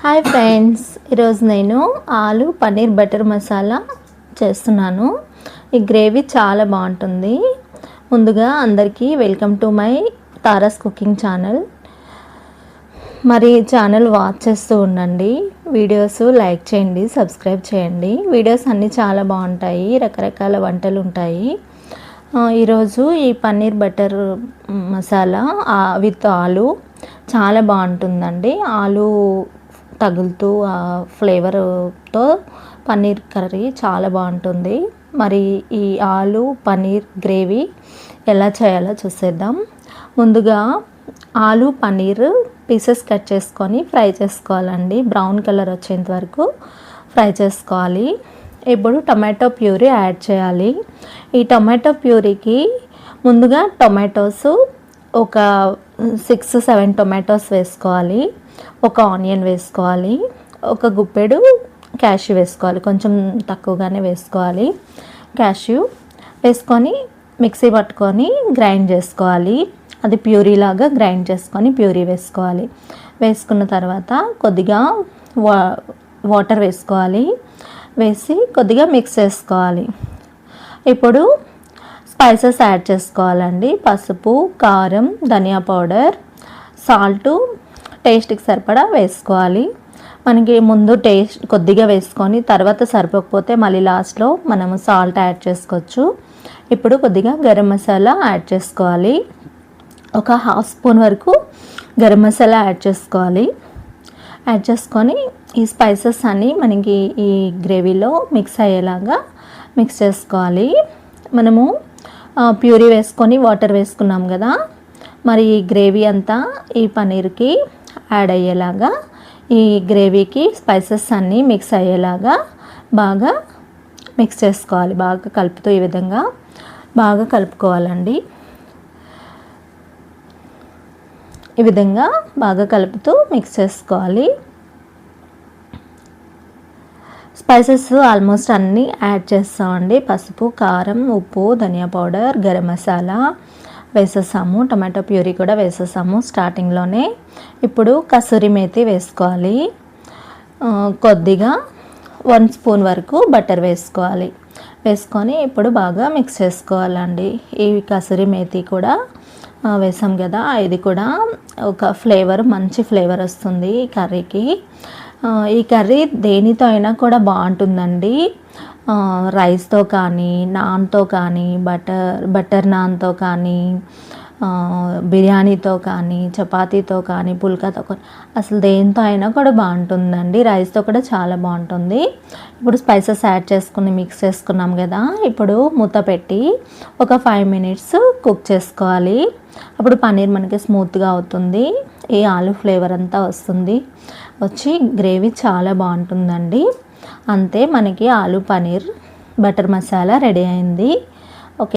Hi friends, ఈరోజు నేను ఆలు పన్నీర్ బటర్ మసాలా చేస్తున్నాను. ఈ గ్రేవీ చాలా బాగుంటుంది. ముందుగా అందరికీ welcome to my Taurus cooking channel. మరి ఛానల్ వాచ్ చేస్తూ ఉండండి, వీడియోస్ లైక్ చేయండి, సబ్స్క్రైబ్ చేయండి. వీడియోస్ అన్నీ చాలా బాగుంటాయి, రకరకాల వంటలు ఉంటాయి. ఈరోజు ఈ పన్నీర్ బటర్ మసాలా విత్ ఆలు చాలా బాగుంటుందండి. ఆలు తగులుతూ ఆ ఫ్లేవర్తో పన్నీర్ కర్రీ చాలా బాగుంటుంది. మరి ఈ ఆలు పన్నీర్ గ్రేవీ ఎలా చేయాలో చూసేద్దాం. ముందుగా ఆలు పన్నీర్ పీసెస్ కట్ చేసుకొని ఫ్రై చేసుకోవాలండి. బ్రౌన్ కలర్ వచ్చేంత వరకు ఫ్రై చేసుకోవాలి. ఇప్పుడు టొమాటో ప్యూరీ యాడ్ చేయాలి. ఈ టొమాటో ప్యూరీకి ముందుగా టొమాటోస్ ఒక 6-7 టొమాటోస్ వేసుకోవాలి. ఒక ఆనియన్ వేసుకోవాలి. ఒక గుప్పెడు క్యాష్యూ వేసుకోవాలి, కొంచెం తక్కువగానే వేసుకోవాలి. క్యాష్యూ వేసుకొని మిక్సీ పట్టుకొని గ్రైండ్ చేసుకోవాలి. అది ప్యూరీ లాగా గ్రైండ్ చేసుకొని ప్యూరీ వేసుకోవాలి. వేసుకున్న తర్వాత కొద్దిగా వాటర్ వేసుకోవాలి. వేసి కొద్దిగా మిక్స్ చేసుకోవాలి. ఇప్పుడు స్పైసెస్ యాడ్ చేసుకోవాలండి. పసుపు, కారం, ధనియా పౌడర్, సాల్టు టేస్ట్కి సరిపడా వేసుకోవాలి. మనకి ముందు టేస్ట్ కొద్దిగా వేసుకొని తర్వాత సరిపోకపోతే మళ్ళీ లాస్ట్లో మనము సాల్ట్ యాడ్ చేసుకోవచ్చు. ఇప్పుడు కొద్దిగా గరం మసాలా యాడ్ చేసుకోవాలి. ఒక 1/2 స్పూన్ వరకు గరం మసాలా యాడ్ చేసుకోవాలి. యాడ్ చేసుకొని ఈ స్పైసెస్ అన్నీ మనకి ఈ గ్రేవీలో మిక్స్ అయ్యేలాగా మిక్స్ చేసుకోవాలి. మనము ప్యూరీ వేసుకొని వాటర్ వేసుకున్నాం కదా, మరి ఈ గ్రేవీ అంతా ఈ పన్నీర్కి యాడ్ అయ్యేలాగా, ఈ గ్రేవీకి స్పైసెస్ అన్నీ మిక్స్ అయ్యేలాగా బాగా మిక్స్ చేసుకోవాలి. బాగా కలుపుతూ ఈ విధంగా బాగా కలుపుకోవాలండి. ఈ విధంగా బాగా కలుపుతూ మిక్స్ చేసుకోవాలి. స్పైసెస్ ఆల్మోస్ట్ అన్నీ యాడ్ చేస్తామండి. పసుపు, కారం, ఉప్పు, ధనియా పౌడర్, గరం మసాలా వేసేసాము. టమాటో ప్యూరీ కూడా వేసేసాము స్టార్టింగ్లోనే. ఇప్పుడు కసూరి మేతి వేసుకోవాలి. కొద్దిగా 1 స్పూన్ వరకు బటర్ వేసుకోవాలి. వేసుకొని ఇప్పుడు బాగా మిక్స్ చేసుకోవాలండి. ఈ కసూరి మేతి కూడా వేసాం కదా, ఇది కూడా ఒక ఫ్లేవర్, మంచి ఫ్లేవర్ వస్తుంది ఈ కర్రీకి. ఈ కర్రీ దేనితో అయినా కూడా బాగుంటుందండి. రైస్తో కానీ, నాన్తో కానీ, బటర్ నాన్తో కానీ, బిర్యానీతో కానీ, చపాతీతో కానీ, పుల్కాతో కానీ, అసలు దేంతో అయినా కూడా బాగుంటుందండి. రైస్తో కూడా చాలా బాగుంటుంది. ఇప్పుడు స్పైసెస్ యాడ్ చేసుకుని మిక్స్ చేసుకున్నాం కదా, ఇప్పుడు మూత పెట్టి ఒక 5 మినిట్స్ కుక్ చేసుకోవాలి. అప్పుడు పన్నీర్ మనకి స్మూత్గా అవుతుంది. ఈ ఆలు ఫ్లేవర్ అంతా వస్తుంది, వచ్చి గ్రేవీ చాలా బాగుంటుందండి. అంతే, మనకి ఆలు పన్నీర్ బటర్ మసాలా రెడీ అయింది.